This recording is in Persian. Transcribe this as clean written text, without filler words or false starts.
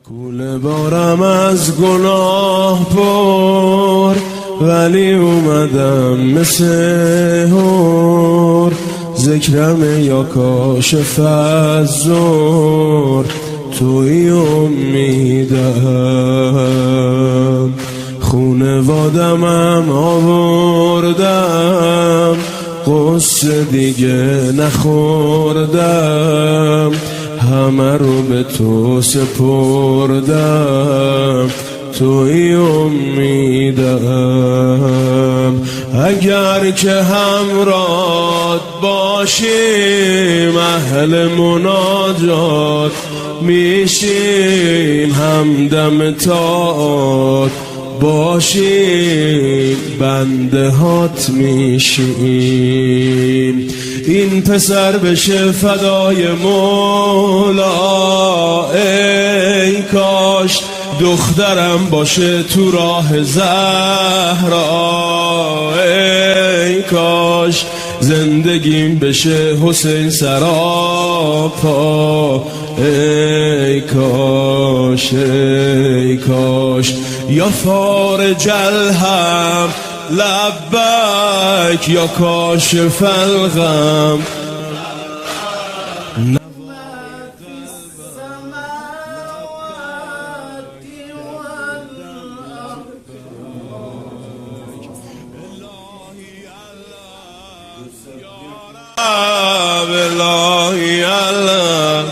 کوله بارم از گناه پر، ولی اومدم مثل هور. ذکرم یا کاشف از زور، توی امیدم. خونوادمم آوردم، قصه دیگه نخوردم. همه رو به تو سپردم، توی امیدم. اگر که همراه باشیم، اهل مناجات میشیم. همدم طاعات باشیم، بنده هات میشیم. این پسر بشه فدای مولا، ای کاش دخترم باشه تو راه زهرا. ای کاش زندگیم بشه حسین سراپا. ای کاش ای کاش یا فارج الهم لبک، یا کاشف الغم. الهی الله